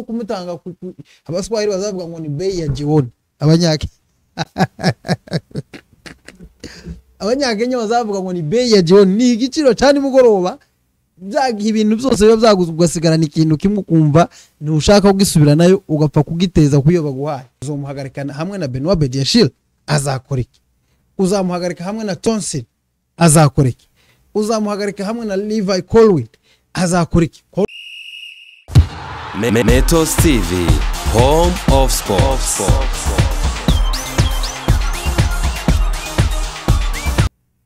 kumutanga abaswahili bazavuga ngo ni bei ya jioni abanyake abanyakenya bazavuga ngo ni bei ya jioni ni igiciro cyane mugoroba byagiye ibintu byose biba byaguzwe ugasigarana ikintu kimwe kumva ni ushaka kugisubira nayo ugapfa kugiteza kuyo baguhaye uzomuhagarikana hamwe na Benoit Bediashile azakora iki uzamuhagarika hamwe na Tonsil azakora iki uzamuhagarika hamwe na Levi Colwill azakora iki Metos TV, home of sports.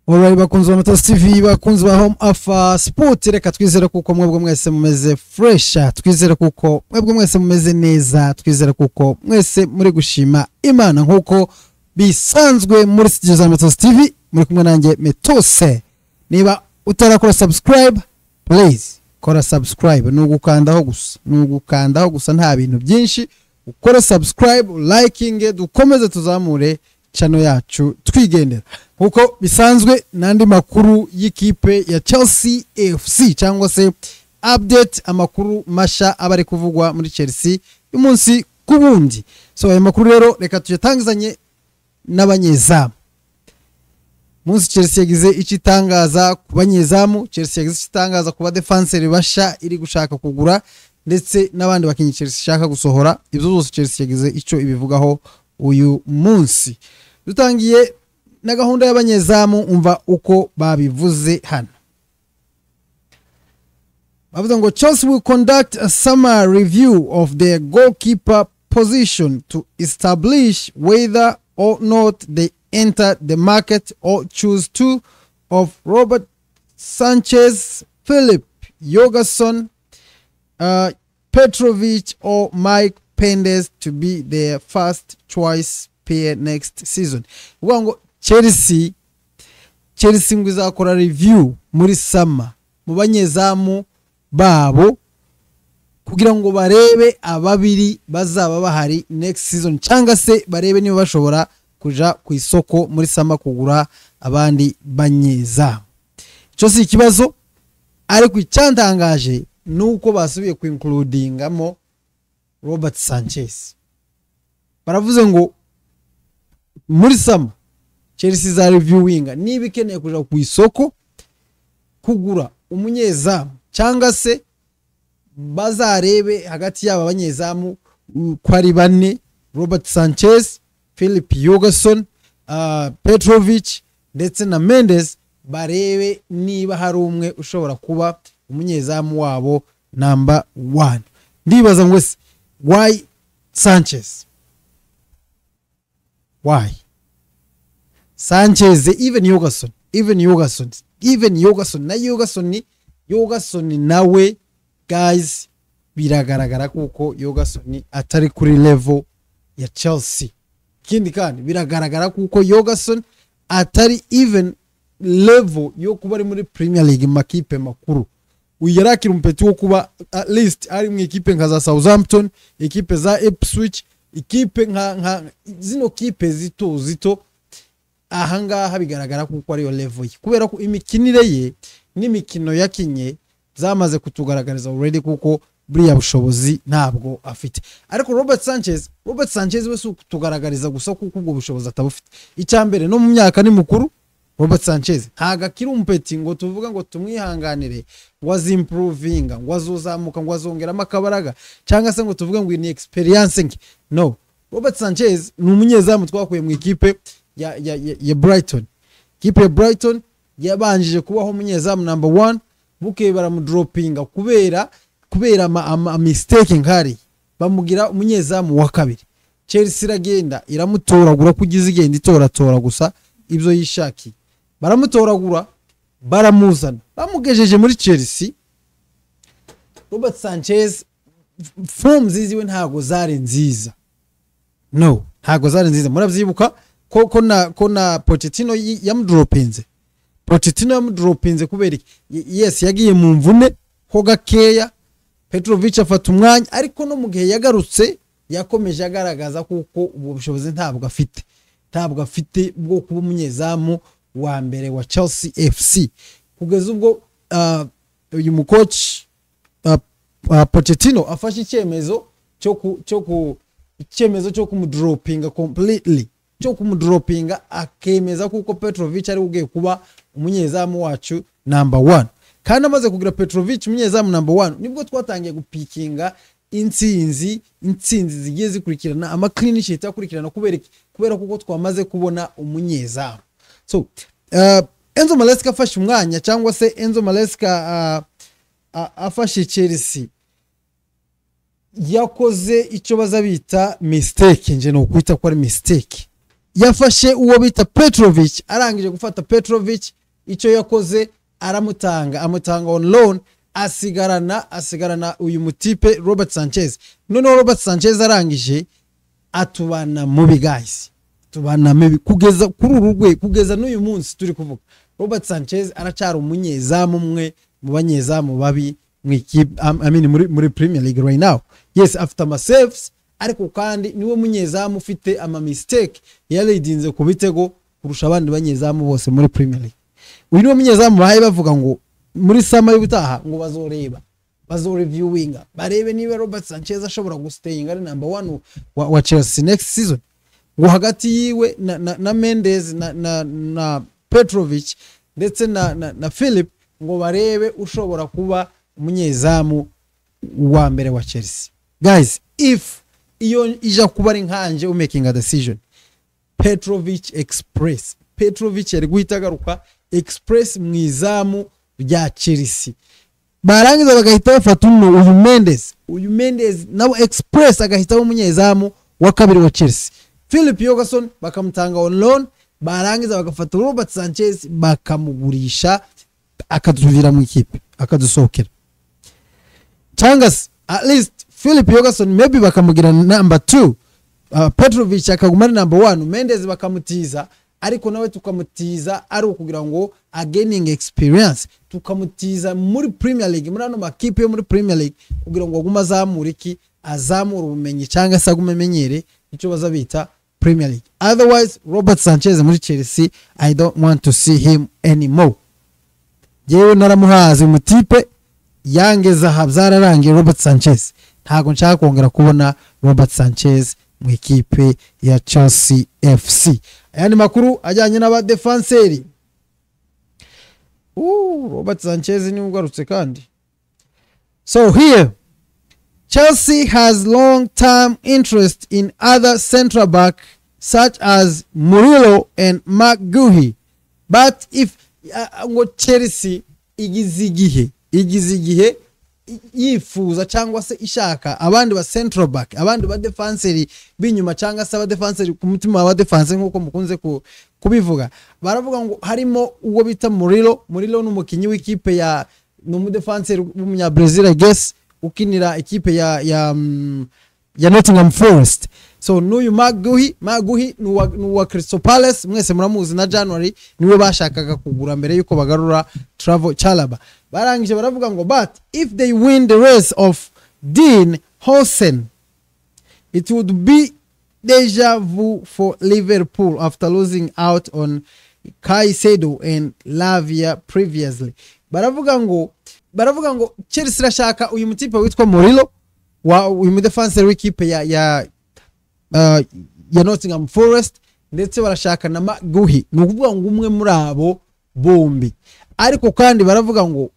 Alright, bakunzi ba Metos TV, bakunzi ba home of sport, reka twizere kuko mwebwe mwese mumeze fresh, twizere kuko mwebwe mwese mumeze neza, twizere kuko mwese muri gushima Imana nkuko bisanzwe muri studio za Metos TV, muri kumwe nanjye Metose. Niba utarakora subscribe, please kora subscribe, nugukandaho gusa nta bintu byinshi, ukora subscribe, liking, dukomeze tuzamure channel yacu twigendera kuko bisanzwe nandi makuru y'ikipe ya Chelsea FC cyangwa se update amakuru masha abari kuvugwa muri Chelsea umunsi kubundi. So ayo makuru rero reka tuyatangizanye n'abanyezamu. Munsi Chelsea yagize ikitangaza ku banyezamu, Chelsea yagize ikitangaza ku defenseur basha iri gushaka kugura ndetse n'abandi bakinyi Chelsea ishaka gusohora. Ibyo zose Chelsea yagize icyo ibivugaho uyu munsi. Dutangiye na gahunda y'abanyezamu, umva uko babivuze hano. Bavuze ngo Chelsea will conduct a summer review of their goalkeeper position to establish whether or not they enter the market or choose two of Robert Sanchez, Philip Jorgensen, Petrovic or Mike Pendes to be their first choice pair next season. Ngo Chelsea ngo izakora review muri summer mu banyezamu babo kugira ngo barebe ababiri bazaba bahari next season cyangwa se barebe niba bashobora kuja ku isoko muri summer kugura abandi banyezamu. Cyo si ikibazo, ariko icyantangaje nuko basubiye ku includingamo Robert Sanchez. Baravuze ngo muri summer Chelsea za reviewinga niba ikeneye kuja ku isoko kugura umunyezamu cyangwa se bazarebe hagati y'aba banyezamu ko ari bane, Robert Sanchez, Philip Jorgensen, Petrovic ndetse na Mendes, barebe niba hari umwe ushobora kuba umunyezamu wabo number 1. Ndibaza ngo why Sanchez? Why Sanchez? Even Jorgensen na Jorgensen nawe guys biragaragara kuko Jorgensen atari kuri level ya Chelsea. Kindi kandi biragaragara kuko Jorgensen atari even level yo kuba ari muri Premier League makipe makuru. Uyarakira umpeti wo kuba at least ari mu ekipe nka za Southampton, ekipe za Ipswich, ekipe nka zino kipe zito ahangaha bigaragara kuko ari yo level ye, kubera ko imikinire ye n'imikino yakinye zamaze kutugaragariza already kuko buriya bushobozi ntabwo afite. Ariko Robert Sanchez we kutugaragariza gusa kuko ubwo bushobozi atabufite. Icyambere no mu myaka ni mukuru. Robert Sanchez ntaga kiri umpeti ngo tuvuga ngo tumwihanganire was improving ngo azozamuka ngo azongeramo akabaraga cyangwa se ngo tuvuge ngo ni experience. No, Robert Sanchez ni umunyezamu twakuye mu ikipe ya Brighton. Ikipe ya Brighton yabanjije kubaho umunyezamu number 1, buke baramudropinga kubera ama mistake nkari bamugira umunyezamu wa kabiri. Chelsea iragenda iramutoragura kugize igenda itoratora gusa ibyo yishaki, baramutoragura baramuzana bamugejeje muri Chelsea. Robert Sanchez form ziziwe ntago zari nziza, no ntago zari nziza. Muravyibuka ko na Pochettino yamudropinze kubera yes yagiye mu mvune ho gakeya. Petrovic afata umwanya, ariko no mu gihe yagarutse yakomeje agaragaza kuko ubu bushobozi ntabwo afite bwo kuba umunyezamu wa mbere wa Chelsea FC. Kugeza ubwo uyu mucoach Pochettino afashe icyemezo icyemezo cyo kumudropinga completely, cyo kumudropinga akemeza kuko Petrovic ari ugiye kuba umunyezamu wacu number 1. Kandi amaze kugira Petrovic umunyezamu number 1 nibwo twatangiye gupikinga intsinzi zigiye zikurikirana, ama clean sheet akurikirana kubera kuko twamaze kubona umunyezamu. So Enzo Maresca afashe umwanya cyangwa se Enzo Maresca afashe Chelsea yakoze icyo bazabita mistake, nje no kwita ko ari mistake. Yafashe uwo bita Petrovic, arangije gufata Petrovic icyo yakoze amutanga on loan, asigarana uyu mutipe Robert Sanchez. None Robert Sanchez arangije atubana mubi guys, tubana mubi kugeza kuri urugwe, kugeza n'uyu munsi turi kuvuga Robert Sanchez aracyari umunyezamu umwe mu banyezamu babi muri Premier League right now. Yes, after my saves, ariko kandi niwe munyezamu ufite ama mistake yaledinze ku bitego kurusha abandi banyezamu bose muri Premier League. Uyu niwe munyezamu bahaye bavuga ngo muri sama y'ubutaha ngo bazoreviewinga barebe niba Robert Sanchez ashobora gustaying ari number 1 wa Chelsea next season. Ngo hagati yiwe na Mendes na Petrovic ndetse na Philip, ngo barebe ushobora kuba umunyezamu wa mbere wa Chelsea. Guys, if iyo ija kuba ari nkanje making a decision, Petrovic yari guhita garuka express mwizamu rya Chelsea. Barangiza bagahita bafata uyu Mendes nawe express agahita umunyezamu wa kabiri wa Chelsea. Philip Jorgensen bakamutanga on loan, barangiza bagafata Robert Sanchez bakamugurisha akadusubira mu ikipe akadusohokera. Changas at least Philip Jorgensen maybe bakamugira number 2, Petrovic akagumana number 1, Mendes bakamutiza, ariko nawe tukamutiza ari ukugira ngo gaining experience, tukamutiza muri Premier League, muri ano makipe yo muri Premier League kugira ngo aguma azamura ubumenyi cyangwa se agumemenyere icyo bazabita Premier League. Otherwise Robert Sanchez muri Chelsea, I don't want to see him anymore. Jewe naramuhaze umutipe yangeza habzararangiye Robert Sanchez, ntago nshaka kongera kubona Robert Sanchez mu ikipe ya Chelsea FC. Ayandi makuru ajyanye n'aba defenseri. Robert Sanchez ni ugarutse kandi. So here Chelsea has long-term interest in other central back such as Murillo and McGuhi. But if Chelsea igize yifuza cyangwa se ishaka abandi ba central back, abandi ba defenseri binyuma cyangwa se aba defenseri ku mutima wa defense nkuko mukunze kubivuga, baravuga ngo harimo uwo bita Murillo n'umukinyi w'ikipe ya no defenseri w'umunya Brazil, I guess, ukinira ikipe ya Nottingham Forest. So n'uyu McGuhi nuwa Crystal Palace, mwese muramuzi na January niwe bashakaga kugura mbere yuko bagarura Trevor Chalobah. Barangije baravuga ngo but if they win the race of Dean Howson, it would be deja vu for Liverpool after losing out on Caicedo and Lavia previously. Baravuga ngo Chelsea rashaka uyu mutipe witwa Murillo wa uyu defenseur w'ikipe ya Nottingham Forest, ndetse barashaka na McGuhi, nukuvuga ngo umwe muri abo bombi. Ariko kandi baravuga ngo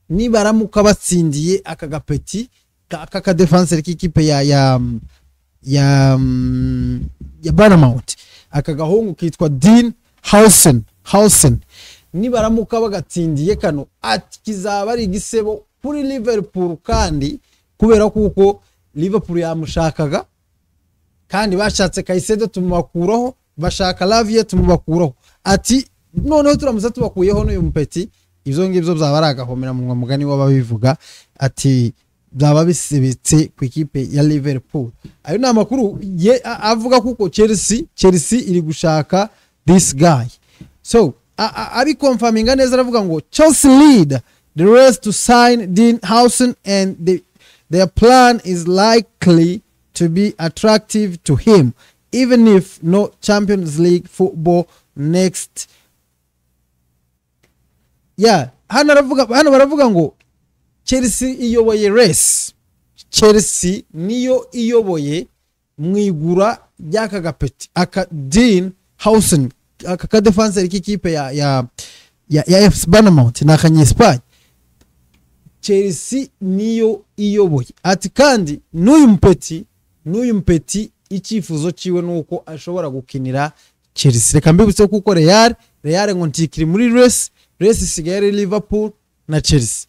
nibaramuka batsindiye akagapeti aka defenseur k'ikipe ya Bournemouth, akagahungu kitwa Dean Howson, nibaramuka bagatsindiye kano ati kizaba ari igisebo kuri Liverpool, kandi kubera kuko Liverpool yamushakaga kandi bashatse Caicedo tumubakuraho, bashaka Lavia tumubakuraho, ati noneho turamuza tubakuyeho n'uyu mupeti, ivyo ngivyo byabaragahomera mu mugani w'ababivuga, ati byaba bisibitse ku ikipe ya Liverpool. Ayo ni amakuru avuga kuko Chelsea iri gushaka this guy. So abi confirminga neza aravuga ngo Chelsea lead the race to sign Dean Howson, and their plan is likely to be attractive to him even if no Champions League football next. Hano baravuga ngo Chelsea iyoboye race, Chelsea niyo iyoboye mwigura ry'aka gapeti aka Dean Housen aka defenseur k'ikipe ya FC Bournemouth na Kanyespanye. Chelsea niyo iyoboye ati kandi n'uyu mpeti icyifuzo ciwe nuko ashobora gukinira Chelsea. Reka mbibutse kuko Real ngo ntikiri muri race isigaye Liverpool na Chelsea,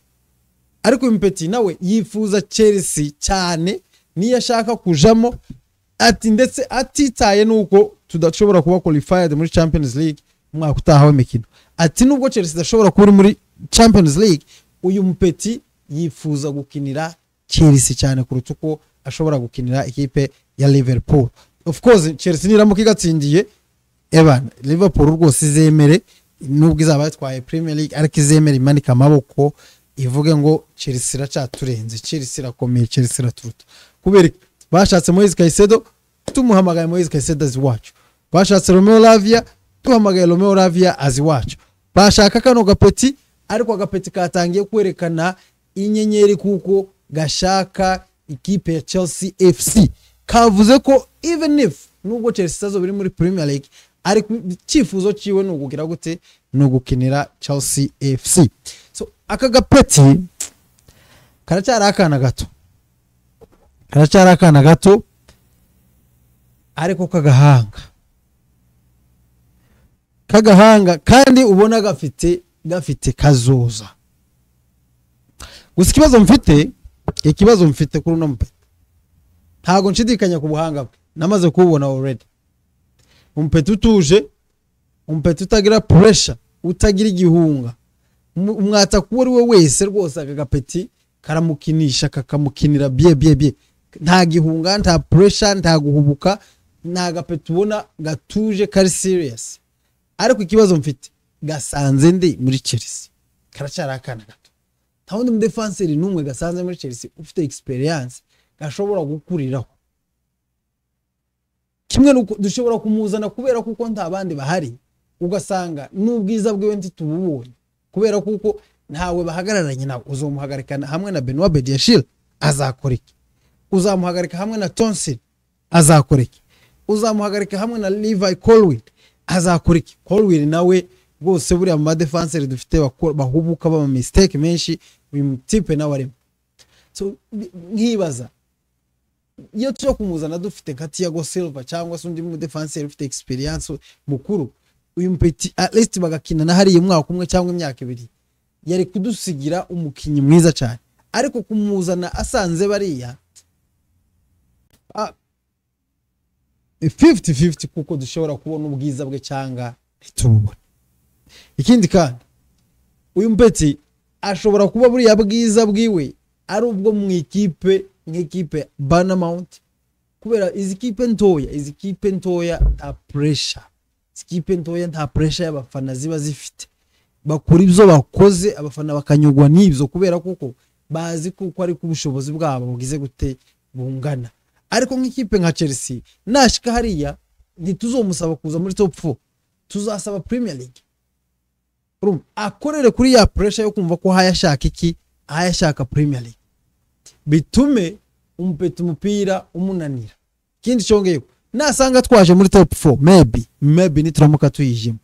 ariko uyu mpeti nawe yifuza Chelsea cyane niyo ashaka kujamo ati ndetse atitaye nuko tudashobora kuba qualified muri Champions League mwaka utaha w'imikino. Ati nubwo Chelsea idashobora kuba muri Champions League, uyu mpeti yifuza gukinira Chelsea cyane kuruta uko ashobora gukinira ikipe ya Liverpool. Of course Chelsea niramuka igatsindiye Liverpool rwose izemere nubwo izaba yatwaye Premier League, ariko izemere imanika amaboko ivuge ngo Chelsea iracaturenze, Chelsea irakomeye, Chelsea iraturuta. Kubera bashatse Moise Caicedo, tumuhamagaye Moise Caicedo azi wacu. Bashatse Romeo Lavia, tuhamagaye Romeo Lavia azi wacu. Bashaka kano gapeti, ariko agapeti katangiye kwerekana inyenyeri kuko gashaka ikipe ya Chelsea FC. Kavuze ko even if nubwo Chelsea azobiri muri Premier League, ariko cyifuzo ciwe nugugira gute nugukinira Chelsea FC. So aka gapeti karacyari akana gato ariko kagahanga kandi ubona gafite kazoza. Gusa ikibazo mfite kuri uno mpeti ntago nshidikanya ku buhanga bwe, namaze kubona already. Umpeti utuje, umpeti utagira pressure, utagira igihunga, umwata kuba ari we wese rwose aka gapeti karamukinisha kakamukinira bie nta gihunga, nta pressure, nta guhubuka, nta gapeti ubona gatuje kari serious. Ariko ikibazo mfite gasanze ndi muri Chelsea karacyari akana gato, nta wundi mudefenseur n'umwe gasanze muri Chelsea ufite experience gashobora gukuriraho. Kimwe nuko dushobora kumuzana kubera kuko nta bandi bahari, ugasanga n'ubwiza bwe wenti tububonye kubera kuko ntawe bahagararanye nawe. Uzomuhagarikana hamwe na Benoit Bediashile azakora iki? Uzamuhagarika hamwe na Tonsil azakora iki? Uzamuhagarika hamwe na Levi Colwill azakora iki? Colwill nawe bose buri mu defenseur dufite bahubuka ba mistake menshi, uyu type nawe arimo. So nkibaza iyo cyo kumuzana dufite nka Thiago Silva cyangwa se undi mu defenseur ufite experience mukuru, uyu mpeti at least bagakina na hari umwaka umwe cyangwa imyaka ibiri yari kudusigira umukinyi mwiza cyane. Ariko kumuzana asanze bariya 50-50 kuko dushobora kubona ubwiza bwe cyangwa ntitubone. Ikindi kandi uyu mpeti ashobora kuba buriya bwiza bwiwe ari ubwo mu ikipe nk'ikipe Bournemouth, kubera izikipe ntoya nta pressure, izikipe ntoya nta pressure y'abafana ziba zifite, bakora ibyo bakoze abafana bakanyugwa n'ibyo kubera kuko bazi kuko ari ku bushobozi bwabo bugize gute bungana. Ariko nk'ikipe nka Chelsea nashika hariya ntituzomusaba kuza muri top 4, tuzasaba Premier League. Akorere kuri ya pressure yo kumva ko hayashaka iki, hayashaka Premier League, bitume umpeti umupira umunanira. Kindi cyongeye nasanga twaje muri top 4 maybe nituramuka tuyijimo,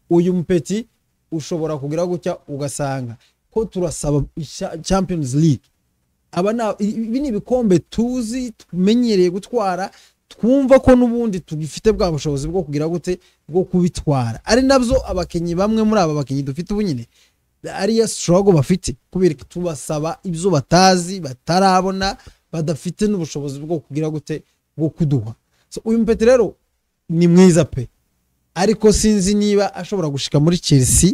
uyu mpeti ushobora kugira gutya ugasanga ko turasaba Champions League. Abana ibi ni bikombe tuzi tumenyereye gutwara, twumva ko nubundi tugifite bwa bushobozi bwo kugira gute bwo kubitwara. Ari nabyo abakenyi bamwe muri aba bakenyi dufite ubunyine ari ya struggle bafite, kubera tubasaba ibyo batazi batarabona, badafite n'ubushobozi bwo kugira gute bwo kuduha. So uyu mpeti rero ni mwiza pe, ariko sinzi niba ashobora gushika muri Chelsea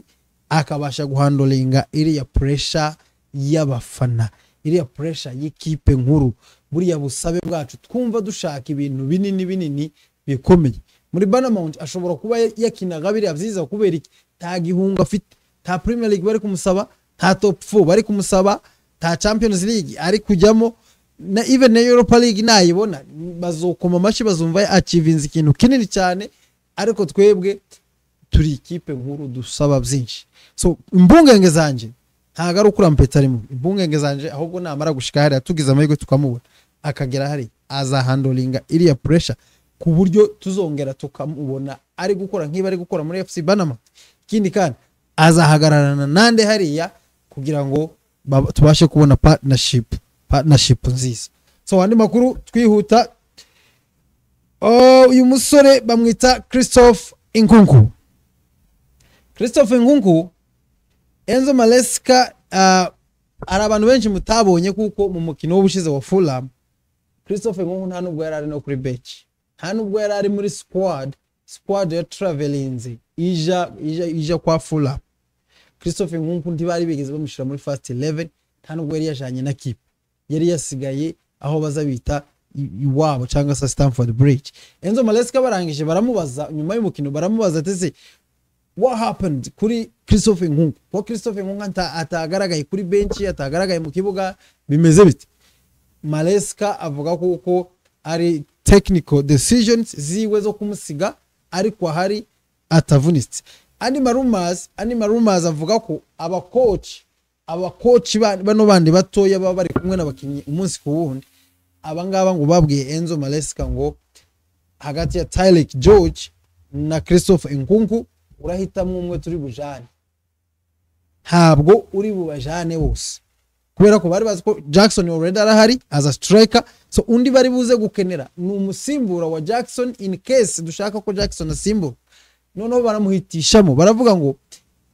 akabasha guhandolinga iriya pressure y'abafana, iriya pressure y'ikipe nkuru, buriya busabe bwacu twumva dushaka ibintu binini bikomeye. Muri Bournemouth ashobora kuba yakinaga biriya byiza kubera iki nta gihunga afite, nta Premier League bari kumusaba, nta top 4 bari kumusaba, nta Champions League ari kujyamo, na even na Europa League nayibona bazokoma amashi bazumva achievings ikintu kinini cyane. Ariko twebwe turi ikipe nkuru dusaba byinshi. So imbungenge zanje ntago ari ukura mpeta arimo, imbungenge zanje ahubwo namara gushika hari atugize amahirwe tukamubona akagera hari azahandolinga iriya pressure ku buryo tuzongera tukamubona ari gukora nk'iba ari gukora muri FC Banama. Ikindi kandi azahagararana nande hariya kugira ngo tubashe kubona partnership nziza. So andi makuru twihuta, uyu musore bamwita Christophe Nkunku. Christophe Nkunku, Enzo Maresca ari abantu benshi mutabonye kuko mu mukino w'ubushize wa Fulham Christophe Nkunku nta nubwo yari ari no kuri bench, nta nubwo yari ari muri squad ya travelinze ija kwa Fulham. Christophe Nkunku ntibari bigeze bamushira muri first 11, nta nubwo yari yajanye na kipe, yari yasigaye aho bazabita iwabo cyangwa se Stamford Bridge. Enzo Maresca barangije baramubaza nyuma y'umukino, baramubaza ati what happened kuri Christophe Nkunku, ko Christophe Nkunku atagaragaye kuri bench, atagaragaye mu kibuga, bimeze bite? Maresca avuga kuko ari technical decisions ziwe zo kumusiga ariko hari atavunitse. Andi rumors avuga ko abacoach bano bandi batoya baba bari kumwe n'abakinnyi umunsi ku wundi, abangaba ngo babwiye Enzo Maresca ngo hagati ya Tyler George na Christophe Nkunku urahitamo umwe turi bujane, ntabwo uri bubajane bose, kubera ko bari bazi ko Jackson already arahari as a striker, so undi bari buze gukenera ni umusimbura wa Jackson in case dushaka ko Jackson asimbura. Noneho baramuhitishamo, baravuga ngo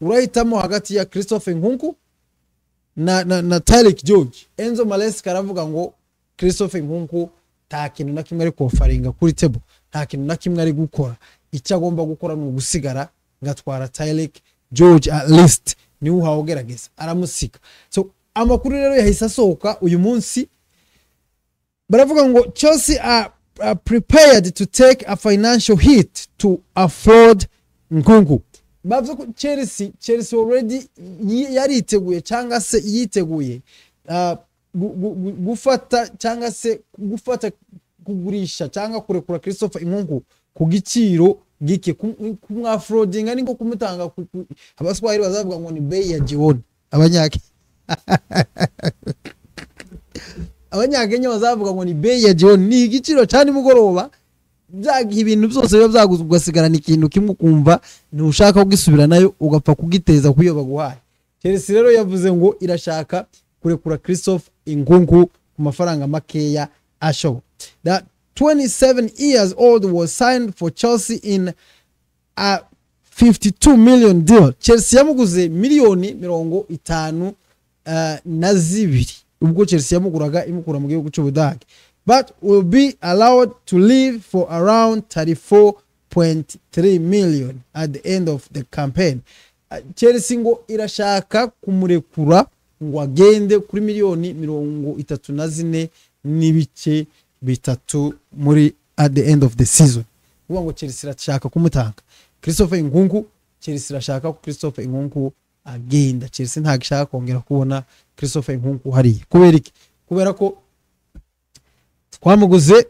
urahitamo hagati ya Christophe Nkunku na Tyler George. Enzo Maresca aravuga ngo Christophe Nkunku nta kintu na kimwe ari kofaringa kuri table, nta kintu na kimwe ari gukora, icyo agomba gukora ni ugusigara ngatwara Tyler George at least niwe uhawogerageza aramusika. So amakuru rero yahise asohoka uyu munsi, baravuga ngo Chelsea are prepared to take a financial hit to afford Nkunku. Bavuze ko Chelsea already yariteguye cyangwa se yiteguye gufata kugurisha cyangwa kurekura Christophe Nkunku ku giciro gike, kumwafrodinga niko kumutanga. Abaswahili bazavuga ngo ni bei ya jioni, abanyakenya bazavuga ngo ni bei ya jioni, ni igiciro cyane mugoroba, byagiye ibintu byose biba byaguzwe ugasigarana ikintu kimwe kumva ntushaka kugisubira nayo ugapfa kugiteza kuyo baguhaye. Chelsea rero yavuze ngo irashaka kurekura Christophe Nkunku ku mafaranga makeya ashoboka. That 27 years old was signed for Chelsea in a 52 million deal. Chelsea yamuguze miliyoni 52 ubwo Chelsea yamuguraga imukura mu gihugu cy'Ubudage, but will be allowed to leave for around 34.3 million at the end of the campaign. Chelsea ngo irashaka kumurekura ngo agende kuri miliyoni 34 n'ibice bitatu muri at the end of the season. Uvuga ngo Chelsea irashaka kumutanga Christophe Nkunku, Chelsea irashaka ko Christophe Nkunku agenda. Chelsea nta gishaka kongera kubona Christophe Nkunku hari. Kubera iki? Kubera ko twamuguze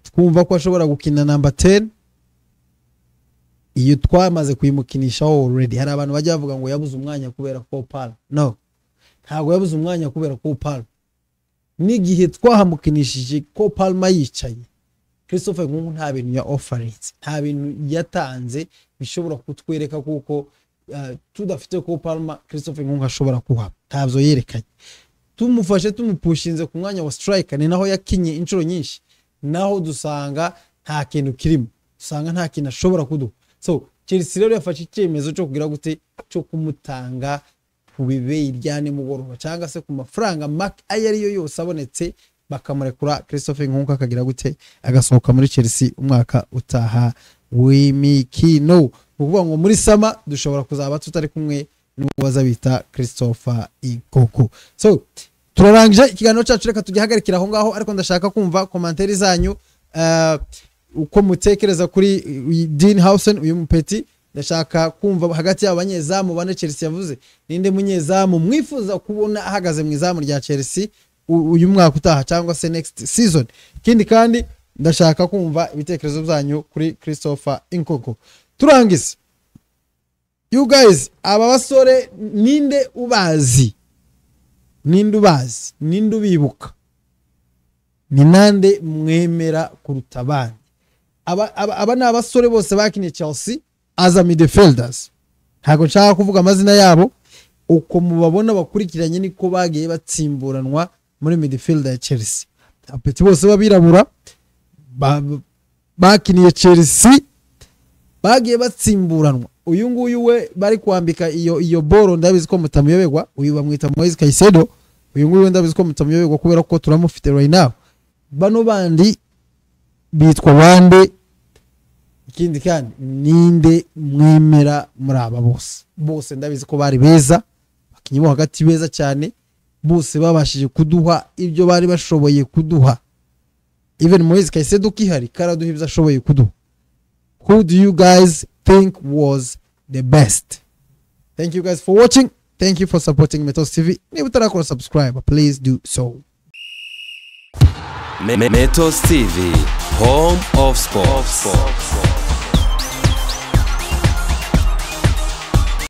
twumva ko ashobora gukina number 10, iyo twamaze kuyimukinisha already. Hari abantu bajya bavuga ngo yabuze umwanya kubera ko Palma. No, ntago yabuze umwanya kubera ko Palma. N'igihe twahamukinishije ko Palma yicaye, Christophe Nkunku nta bintu ya offerings, nta bintu yatanze bishobora kutwereka kuko tudafite ko Palma Christophe Nkunku ashobora kuha, tabyo yerekanye. Tumufashe tumupushinze ku mwanya wa striker, ni naho yakinye inshuro nyinshi, naho dusanga nta kintu kirimo, dusanga nta kintu ashobora kuduha. So Chelsea rero yafashe icyemezo cyo kugira gute cyo kumutanga ku bibe iryane mugoroba cyangwa se ku mafaranga ayariyo yose abonetse, bakamurekura Christophe Nkunku akagira gute agasohoka muri Chelsea umwaka utaha w'imikino. Ukuvuga ngo muri sama dushobora kuzaba tutari kumwe n'uwaza bita Christophe Nkunku. So turarangije ikiganiro cyacu, reka tugihagarikira aho ngaho, ariko ndashaka kumva commentaire zanyu uko mutekereza kuri Dean Howson uyu mupeti. Ndashaka kumva hagati y'abanyezamu bane Chelsea yavuze, ninde munyezamu mwifuza kubona ahagaze mu izamu rya Chelsea uyu mwaka utaha cyangwa se next season. Kindi kandi ndashaka kumva ibitekerezo byanyu kuri Christophe Nkunku. Turangize, you guys, aba basore ninde ubazi ninde ubazi, ninde ubibuka, ni nande mwemera kuruta abandi. Aba ni abasore bose bakiniye Chelsea as a midfielders, ntago nshaka kuvuga amazina yabo, uko mubabona bakurikiranye niko bagiye batsimburanwa muri midfield ya Chelsea. Apeti bose babirabura bakiniye Chelsea bagiye batsimburanwa. Uyu nguyu we bari kwambika iyo boro, ndabizi ko mutamuyobegwa, uyu bamwita Moise Caicedo. Uyu nguyu ndabizi ko mutamuyobegwa kubera ko turamufite right now. Bano bandi bitwa bande? Ikindi kandi ninde mwemera muri aba bose ndabizi ko bari beza, bakinyi bo hagati beza cyane, bose babashije kuduha ibyo bari bashoboye kuduha. Even Moise Caicedo kihari karaduha ibyo ashoboye kuduha. Who do you guys think was the best? Thank you guys for watching. Thank you for supporting Metos TV. Niba utarakora subscribe, please do so. Metos TV, home of sports.